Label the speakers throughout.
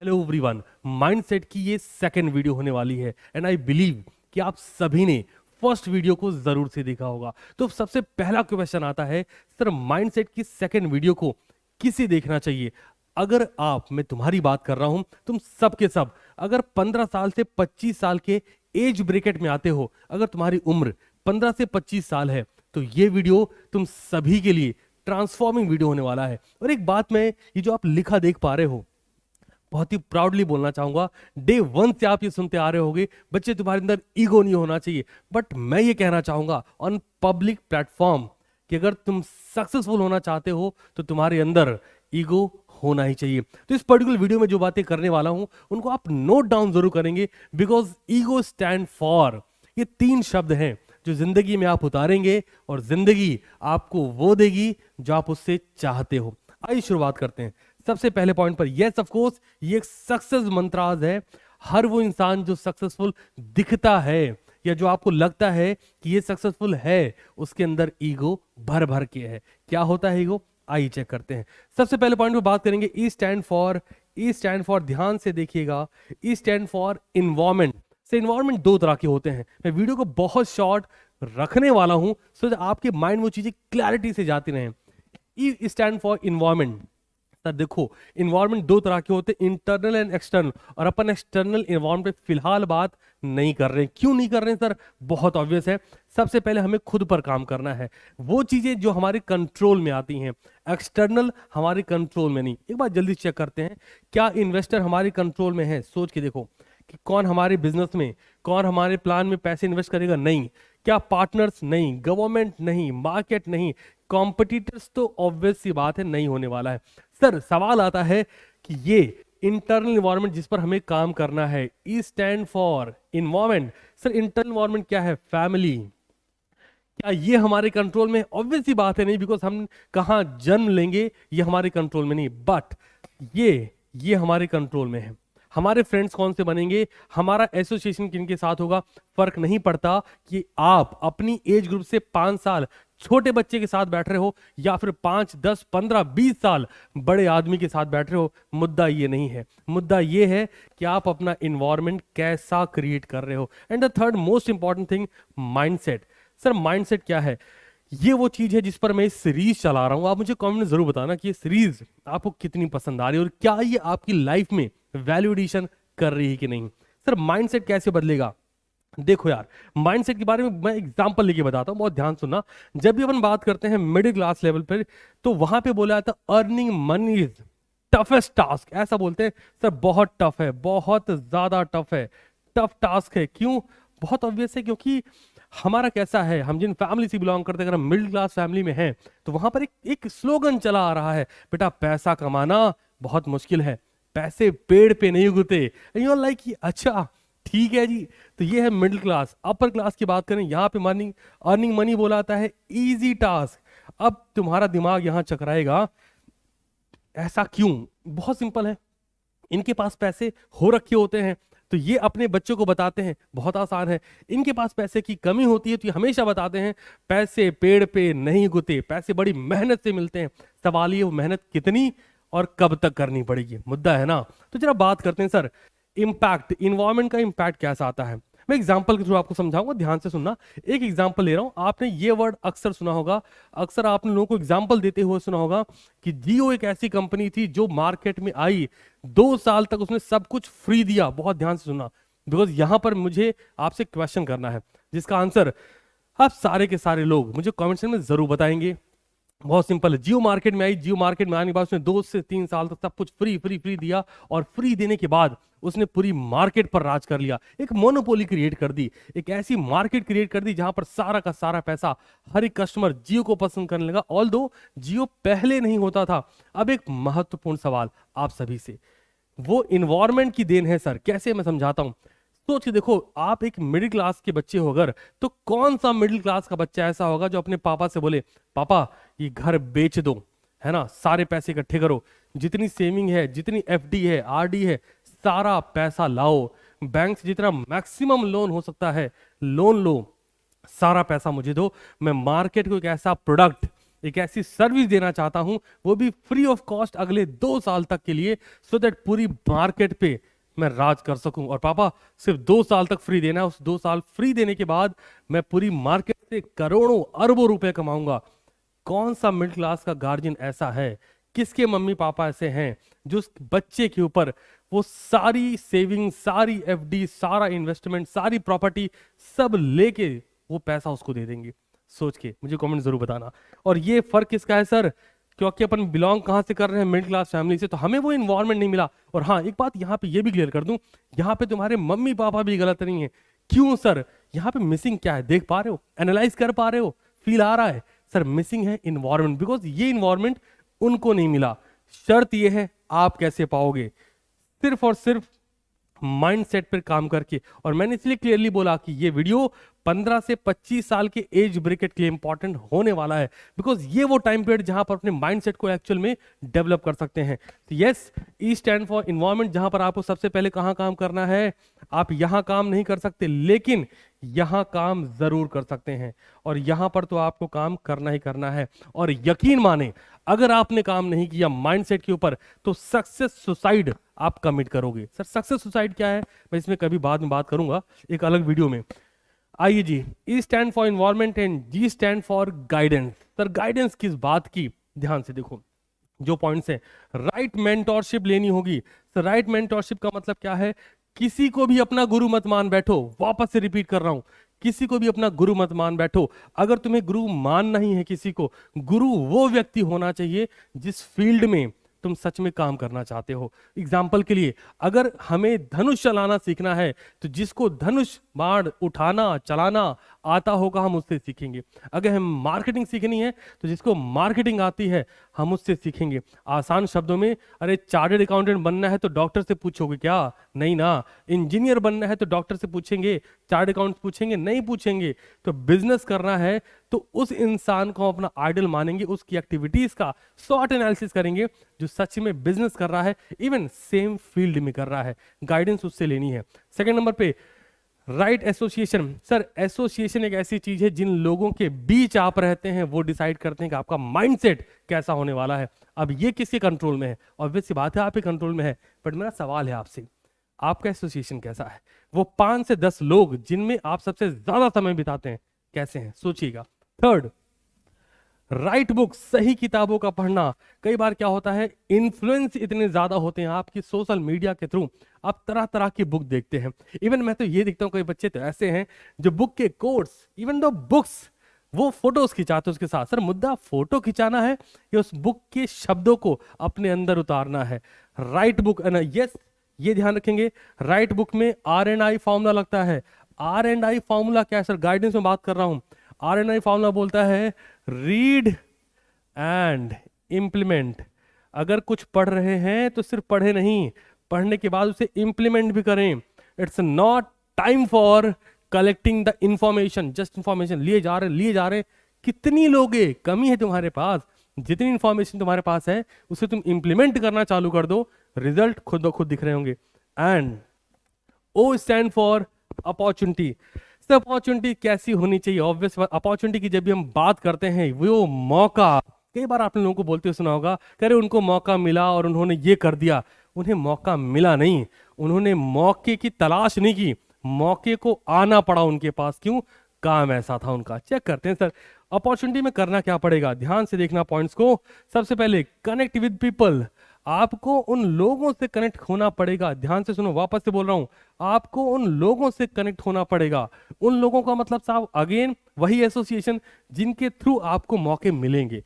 Speaker 1: Hello everyone, mindset की ये second video होने वाली है एंड आई बिलीव कि आप सभी ने फर्स्ट वीडियो को जरूर से देखा होगा। तो सबसे पहला क्वेश्चन आता है, सर माइंडसेट की सेकंड वीडियो को किसे देखना चाहिए? अगर आप, मैं तुम्हारी बात कर रहा हूं, तुम सब के सब अगर 15 साल से 25 साल के एज ब्रैकेट में आते हो, अगर तुम्हारी उम्र 15 से 25 साल है तो ये वीडियो तुम सभी के लिए ट्रांसफॉर्मिंग वीडियो होने वाला है। और एक बात, मैं ये जो आप लिखा देख पा रहे हो, बहुत ही प्राउडली बोलना चाहूंगा, डे वन से आप ये सुनते आ रहे होगे, बच्चे तुम्हारे अंदर ईगो नहीं होना चाहिए। बट मैं ये कहना चाहूंगा ऑन पब्लिक प्लेटफॉर्म कि अगर तुम सक्सेसफुल होना चाहते हो तो तुम्हारे अंदर ईगो होना ही चाहिए। तो इस पर्टिकुलर वीडियो में जो बातें करने वाला हूं उनको आप नोट डाउन जरूर करेंगे, बिकॉज ईगो स्टैंड फॉर, ये 3 शब्द हैं जो जिंदगी में आप उतारेंगे और जिंदगी आपको वो देगी जो आप उससे चाहते हो। आइए शुरुआत करते हैं। सबसे पहले पॉइंट पर, यस ऑफ कोर्स, ये एक सक्सेस मंत्राज है। हर वो इंसान जो सक्सेसफुल दिखता है या जो आपको लगता है कि ये सक्सेसफुल है, उसके अंदर ईगो भर भर के है। क्या होता है ईगो? आइए चेक करते हैं। सबसे पहले पॉइंट पर बात करेंगे, ई stand for. E stand for, ध्यान से देखिएगा, ई स्टैंड फॉर इन्वायरमेंट। से इन्वायरमेंट 2 तरह के होते हैं। मैं वीडियो को बहुत शॉर्ट रखने वाला हूं सो आपके माइंड में वो चीजें क्लैरिटी से जाती रहें। ई स्टैंड फॉर इन्वायरमेंट। सर देखो, इन्वायरमेंट 2 तरह के होते हैं, इंटरनल एंड एक्सटर्नल। और अपन एक्सटर्नल इन्वायरमेंट पे फिलहाल बात नहीं कर रहे हैं। क्यों नहीं कर रहे हैं सर? बहुत ऑब्वियस है। सबसे पहले हमें खुद पर काम करना है, वो चीजें जो हमारे कंट्रोल में आती हैं। एक्सटर्नल हमारे कंट्रोल में नहीं। एक बार जल्दी चेक करते हैं, क्या इन्वेस्टर हमारे कंट्रोल में है? सोच के देखो कि कौन हमारे बिजनेस में, कौन हमारे प्लान में पैसे इन्वेस्ट करेगा? नहीं। क्या पार्टनर्स? नहीं। गवर्नमेंट? नहीं। मार्केट? नहीं। कॉम्पिटिटर्स? तो ऑब्वियस सी बात है नहीं होने वाला है। सर सवाल आता है कि ये इंटरनल इन्वायरमेंट जिस पर हमें काम करना है, ई stand for environment. Sir internal environment क्या है? फैमिली। क्या ये हमारे कंट्रोल में? ऑब्वियस सी बात है नहीं, बिकॉज हम कहाँ जन्म लेंगे ये हमारे कंट्रोल में नहीं। बट ये हमारे कंट्रोल में है। हमारे फ्रेंड्स कौन से बनेंगे, हमारा एसोसिएशन किनके साथ होगा, फर्क नहीं पड़ता कि आप अपनी एज ग्रुप से 5 साल छोटे बच्चे के साथ बैठ रहे हो या फिर 5, 10, 15, 20 साल बड़े आदमी के साथ बैठ रहे हो। मुद्दा ये नहीं है। मुद्दा ये है कि आप अपना इन्वायरमेंट कैसा क्रिएट कर रहे हो। And the third most important thing, mindset. Sir mindset क्या है? ये वो चीज है जिस पर मैं सीरीज चला रहा हूं। आप मुझे कमेंट में जरूर बताना कि ये सीरीज आपको कितनी पसंद आ रही है और क्या ये आपकी लाइफ में वैल्यू एडिशन कर रही है कि नहीं। सर माइंडसेट कैसे बदलेगा? देखो यार, माइंडसेट के बारे में मैं एग्जांपल लेके बताता हूं, बहुत ध्यान सुनना। जब भी अपन बात करते हैं मिडिल क्लास लेवल पर, तो वहां पे बोला जाता है earning money is toughest task. ऐसा बोलते हैं। सर बहुत टफ है, बहुत ज्यादा टफ है, टफ टास्क है। क्यों? बहुत ऑब्वियस है, क्योंकि हमारा कैसा है, हम जिन फैमिली से बिलोंग करते हैं, अगर हम मिडिल क्लास फैमिली में हैं तो वहां पर एक स्लोगन चला आ रहा है, बेटा पैसा कमाना बहुत मुश्किल है, पैसे पेड़ पे नहीं उगते। यू आर लाइक, अच्छा ठीक है जी। तो ये है मिडिल क्लास। अपर क्लास की बात करें, यहाँ पे मनी, अर्निंग मनी बोला आता है इजी टास्क। अब तुम्हारा दिमाग यहाँ चकराएगा, ऐसा क्यों? बहुत सिंपल है, इनके पास पैसे हो रखे होते हैं तो ये अपने बच्चों को बताते हैं बहुत आसान है। इनके पास पैसे की कमी होती है तो ये हमेशा बताते हैं पैसे पेड़ पे नहीं उगते, पैसे बड़ी मेहनत से मिलते हैं। सवाल ये, वो मेहनत कितनी और कब तक करनी पड़ेगी, मुद्दा है ना। तो जरा बात करते हैं सर, इम्पैक्ट, इन्वायरमेंट का इम्पैक्ट कैसा आता है। मैं एग्जाम्पल के थ्रू आपको समझाऊंगा, ध्यान से सुनना। एक एग्जाम्पल ले रहा हूं, आपने ये वर्ड अक्सर सुना होगा, अक्सर आपने लोगों को एग्जाम्पल देते हुए सुना होगा कि जियो एक ऐसी कंपनी थी जो मार्केट में आई, 2 साल तक उसने सब कुछ फ्री दिया। बहुत ध्यान से सुनना, बिकॉज यहां पर मुझे आपसे क्वेश्चन करना है जिसका आंसर आप सारे के सारे लोग मुझे कमेंट सेक्शन में जरूर बताएंगे। बहुत सिंपल है, जियो मार्केट में आई, जियो मार्केट में आने के बाद उसने 2 से 3 साल तक सब कुछ फ्री फ्री फ्री दिया, और फ्री देने के बाद उसने पूरी मार्केट पर राज कर लिया, एक मोनोपोली क्रिएट कर दी, एक ऐसी मार्केट क्रिएट कर दी जहां पर सारा का सारा पैसा, हर एक कस्टमर जियो को पसंद करने लगा। ऑल्दो जियो पहले नहीं होता था। अब एक महत्वपूर्ण सवाल आप सभी से, वो इन्वायरमेंट की देन है सर। कैसे? मैं समझाता हूं। सोच के देखो, आप एक मिडिल क्लास के बच्चे हो अगर, तो कौन सा मिडिल क्लास का बच्चा ऐसा होगा जो अपने पापा से बोले, पापा ये घर बेच दो, है ना, सारे पैसे इकट्ठे करो, जितनी सेविंग है, जितनी एफडी है, आरडी है, सारा पैसा लाओ, बैंक से जितना मैक्सिमम लोन हो सकता है लोन लो, सारा पैसा मुझे दो, मैं मार्केट को एक ऐसा प्रोडक्ट, एक ऐसी सर्विस देना चाहता हूं, वो भी फ्री ऑफ कॉस्ट अगले 2 साल तक के लिए, सो दैट पूरी मार्केट पे मैं राज कर सकूं। और पापा सिर्फ 2 साल तक फ्री देना है, उस 2 साल फ्री देने के बाद मैं पूरी मार्केट से करोड़ों अरबों रुपए कमाऊंगा। कौन सा मिडिल क्लास का गार्जियन ऐसा है, किसके मम्मी पापा ऐसे हैं जो उस बच्चे के ऊपर वो सारी सेविंग, सारी एफडी, सारा इन्वेस्टमेंट, सारी प्रॉपर्टी सब लेके वो पैसा उसको दे देंगे? सोच के मुझे कमेंट जरूर बताना। और ये फर्क किसका है सर? क्योंकि अपन बिलोंग कहां से कर रहे हैं? मिडिल क्लास फैमिली से, तो हमें वो इन्वायरमेंट नहीं मिला। और हाँ, एक बात यहाँ पे ये भी क्लियर कर दूं, यहाँ पे तुम्हारे मम्मी पापा भी गलत नहीं है। क्यों सर? यहाँ पे मिसिंग क्या है? देख पा रहे हो? एनालाइज कर पा रहे हो? फील आ रहा है? सर मिसिंग है इन्वायरमेंट, बिकॉज ये इन्वायरमेंट उनको नहीं मिला। शर्त ये है, आप कैसे पाओगे? सिर्फ और सिर्फ माइंडसेट पर काम करके। और मैंने इसलिए क्लियरली बोला कि ये वीडियो 15 से 25 साल के एज ब्रैकेट के लिए इंपॉर्टेंट होने वाला है, बिकॉज ये वो टाइम पीरियड जहां पर अपने माइंडसेट को एक्चुअल में डेवलप कर सकते हैं। तो yes, E stand for environment, जहां पर आपको सबसे पहले कहां काम करना है? आप यहां काम नहीं कर सकते, लेकिन यहां काम जरूर कर सकते हैं। और यहां पर तो आपको काम करना ही करना है। और यकीन माने, अगर आपने काम नहीं किया माइंडसेट के ऊपर, तो सक्सेस सुसाइड आप कमिट करोगे। सर सक्सेस सुसाइड क्या है? मैं इसमें कभी बाद में बात करूंगा एक अलग वीडियो में। आइए जी, E stand for environment and G stand for guidance. Sir guidance किस बात की? ध्यान से देखो जो पॉइंट्स है। राइट मेंटोरशिप लेनी होगी। सर राइट मेंटोरशिप का मतलब क्या है? किसी को भी अपना गुरु मत मान बैठो। वापस से रिपीट कर रहा हूं, किसी को भी अपना गुरु मत मान बैठो। अगर तुम्हें गुरु मानना ही है किसी को, गुरु वो व्यक्ति होना चाहिए जिस फील्ड में तुम सच में काम करना चाहते हो। एग्जाम्पल के लिए, अगर हमें धनुष चलाना सीखना है, तो जिसको धनुष बाण उठाना चलाना आता होगा हम उससे सीखेंगे। अगर हम मार्केटिंग सीखनी है, तो जिसको मार्केटिंग आती है हम उससे सीखेंगे। आसान शब्दों में, अरे चार्टर्ड अकाउंटेंट बनना है तो डॉक्टर से पूछोगे क्या? नहीं ना। इंजीनियर बनना है तो डॉक्टर से पूछेंगे? चार्टर्ड अकाउंट पूछेंगे? नहीं पूछेंगे। तो बिजनेस करना है तो उस इंसान को अपना आइडल मानेंगे, उसकी एक्टिविटीज का शॉर्ट एनालिसिस करेंगे जो सच में बिजनेस कर रहा है, इवन सेम फील्ड में कर रहा है। गाइडेंस उससे लेनी है। सेकंड नंबर पे, राइट एसोसिएशन। सर एसोसिएशन एक ऐसी चीज है जिन लोगों के बीच आप रहते हैं वो डिसाइड करते हैं कि आपका माइंडसेट कैसा होने वाला है। अब ये किसके कंट्रोल में है? ऑब्वियस सी बात है आपके कंट्रोल में है। बट मेरा सवाल है आपसे, आपका एसोसिएशन कैसा है? वो 5 से 10 लोग जिनमें आप सबसे ज्यादा समय बिताते हैं, कैसे हैं? सोचिएगा। Third, right book. सही किताबों का पढ़ना। कई बार क्या होता है, इन्फ्लुएंस इतने ज्यादा होते हैं आपकी सोशल मीडिया के थ्रू, आप तरह तरह की बुक देखते हैं। इवन मैं तो ये देखता हूं, कई बच्चे तो ऐसे हैं जो बुक के कोट्स, इवन दो बुक्स, वो फोटोज खिंचाते उसके साथ। सर मुद्दा फोटो खिंचाना है या उस बुक के शब्दों को अपने अंदर उतारना है? राइट बुक, यस, ये ध्यान रखेंगे। राइट बुक में R&I फॉर्मूला लगता है। R&I फॉर्मूला क्या है सर? गाइडेंस में बात कर रहा हूं। R&I फॉर्मूला बोलता है रीड एंड इंप्लीमेंट। अगर कुछ पढ़ रहे हैं तो सिर्फ पढ़े नहीं, पढ़ने के बाद उसे इंप्लीमेंट भी करें। It's not time for collecting the information, just information लिए जा रहे। कितनी लोगे? कमी है तुम्हारे पास। जितनी इंफॉर्मेशन तुम्हारे पास है उसे तुम इंप्लीमेंट करना चालू कर दो, रिजल्ट खुद ब खुद दिख रहे होंगे। And O stand for opportunity. Opportunity कैसी होनी चाहिए? ऑब्वियस अपॉर्चुनिटी की जब भी हम बात करते हैं, वो मौका, कई बार आपने लोगों को बोलते हुए सुना होगा, करे उनको मौका मिला और उन्होंने ये कर दिया। उन्हें मौका मिला नहीं, उन्होंने मौके की तलाश नहीं की, मौके को आना पड़ा उनके पास। क्यों? काम ऐसा था उनका। चेक करते हैं सर अपॉर्चुनिटी में करना क्या पड़ेगा। ध्यान से देखना पॉइंट्स को। सबसे पहले कनेक्ट विद पीपल। आपको उन लोगों से कनेक्ट होना पड़ेगा। ध्यान से सुनो, वापस से बोल रहा हूं, आपको उन लोगों से कनेक्ट होना पड़ेगा। उन लोगों का मतलब साहब अगेन वही एसोसिएशन जिनके थ्रू आपको मौके मिलेंगे।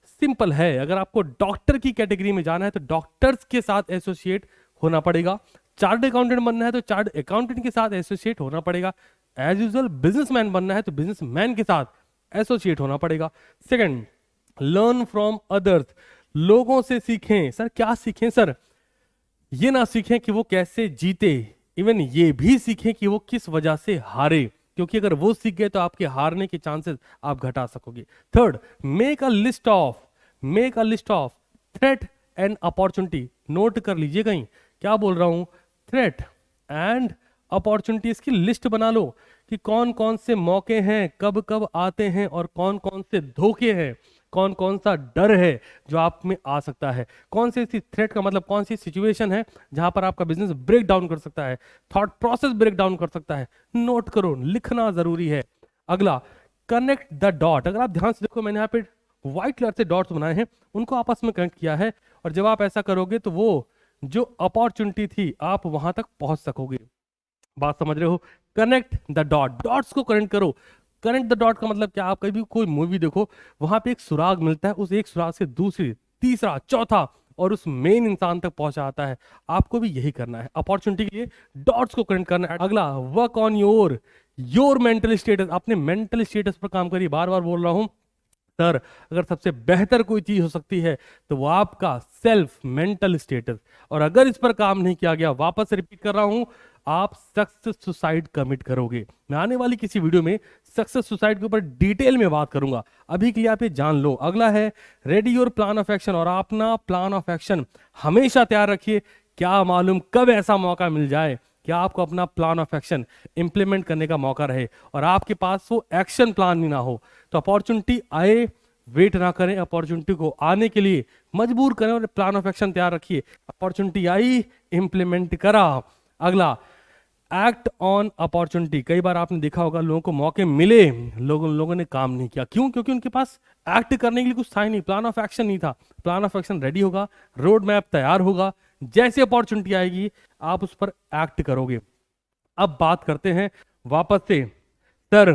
Speaker 1: सिंपल है, अगर आपको डॉक्टर की कैटेगरी में जाना है तो डॉक्टर्स के साथ एसोसिएट होना पड़ेगा। चार्ट अकाउंटेंट बनना है तो चार्ट अकाउंटेंट के साथ एसोसिएट होना पड़ेगा। एज यूजुअल बिजनेसमैन बनना है तो बिजनेसमैन के साथ एसोसिएट होना पड़ेगा। Second, learn from others. लोगों से सीखें। सर क्या सीखें? सर ये ना सीखें कि वो कैसे जीते, इवन ये भी सीखें कि वो किस वजह से हारे, क्योंकि अगर वो सीख गए तो आपके हारने के चांसेस आप घटा सकोगे। Third, make a list of threat and opportunity. Note कर लीजिए कहीं क्या बोल रहा हूं, थ्रेट एंड अपॉर्चुनिटीज की लिस्ट बना लो कि कौन कौन से मौके हैं, कब कब आते हैं और कौन कौन से धोखे हैं। कौन कौन सा डर है जो आप में आ सकता है, कौन सी ऐसी थ्रेट का मतलब कौन सी सिचुएशन है जहां पर आपका बिजनेस ब्रेक डाउन कर सकता है, थॉट प्रोसेस ब्रेक डाउन कर सकता है। नोट करो, लिखना जरूरी है। अगला, कनेक्ट द डॉट। अगर आप ध्यान से देखो, मैंने यहाँ पे व्हाइट कलर से डॉट्स बनाए हैं, उनको आपस में कनेक्ट किया है, और जब आप ऐसा करोगे तो वो जो अपॉर्चुनिटी थी आप वहां तक पहुंच सकोगे। बात समझ रहे हो? कनेक्ट द डॉट, डॉट्स को कनेक्ट करो। कनेक्ट द डॉट का मतलब क्या? आप कभी भी कोई मूवी देखो, वहां पे एक सुराग मिलता है, उस एक सुराग से दूसरी, तीसरा, चौथा, और उस मेन इंसान तक पहुंचाता है। आपको भी यही करना है, अपॉर्चुनिटी के लिए डॉट्स को कनेक्ट करना है। अगला, work on your mental status. अपने मेंटल स्टेटस पर काम करिए। बार बार बोल रहा हूं सर, अगर सबसे बेहतर कोई चीज हो सकती है तो वो आपका सेल्फ मेंटल स्टेटस, और अगर इस पर काम नहीं किया गया, वापस रिपीट कर रहा हूं, आप सक्सेस सुसाइड कमिट करोगे। मैं आने वाली किसी वीडियो में सक्सेस सुसाइड के ऊपर डिटेल में बात करूंगा, अभी के लिए आप ये जान लो। अगला है ready your plan of action, और अपना प्लान ऑफ एक्शन हमेशा तैयार रखिए। क्या मालूम कब ऐसा मौका मिल जाए कि आपको अपना प्लान ऑफ एक्शन इंप्लीमेंट करने का मौका रहे और आपके पास वो एक्शन प्लान भी ना हो। तो अपॉर्चुनिटी आए, वेट ना करें, अपॉर्चुनिटी को आने के लिए मजबूर करें और प्लान ऑफ एक्शन तैयार रखिए। अपॉर्चुनिटी आई, इंप्लीमेंट करा। अगला, एक्ट ऑन अपॉर्चुनिटी। कई बार आपने देखा होगा, लोगों को मौके मिले, लोगों ने काम नहीं किया। क्यों? क्योंकि उनके पास एक्ट करने के लिए कुछ था ही नहीं, प्लान ऑफ एक्शन नहीं था। प्लान ऑफ एक्शन रेडी होगा, रोड मैप तैयार होगा, जैसे अपॉर्चुनिटी आएगी आप उस पर एक्ट करोगे। अब बात करते हैं वापस से, सर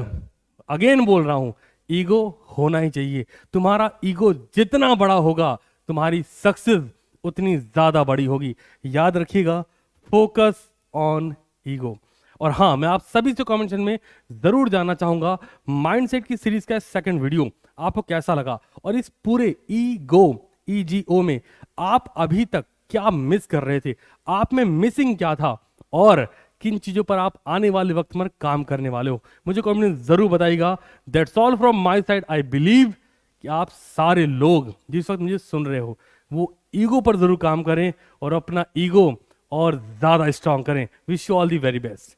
Speaker 1: अगेन बोल रहा हूं, ईगो होना ही चाहिए। तुम्हारा ईगो जितना बड़ा होगा, तुम्हारी सक्सेस उतनी ज्यादा बड़ी होगी। याद रखिएगा, फोकस ऑन ईगो। और हाँ, मैं आप सभी से कमेंट सेक्शन में जरूर जानना चाहूंगा, माइंडसेट की सीरीज का सेकंड वीडियो आपको कैसा लगा, और इस पूरे ईगो में आप अभी तक क्या मिस कर रहे थे, आप में मिसिंग क्या था, और किन चीजों पर आप आने वाले वक्त में काम करने वाले हो, मुझे कमेंट में जरूर बताइएगा। That's all from my side. I believe कि आप सारे लोग जिस वक्त मुझे सुन रहे हो, वो ईगो पर जरूर काम करें और अपना ईगो और ज्यादा स्ट्रांग करें। Wish you all the very best.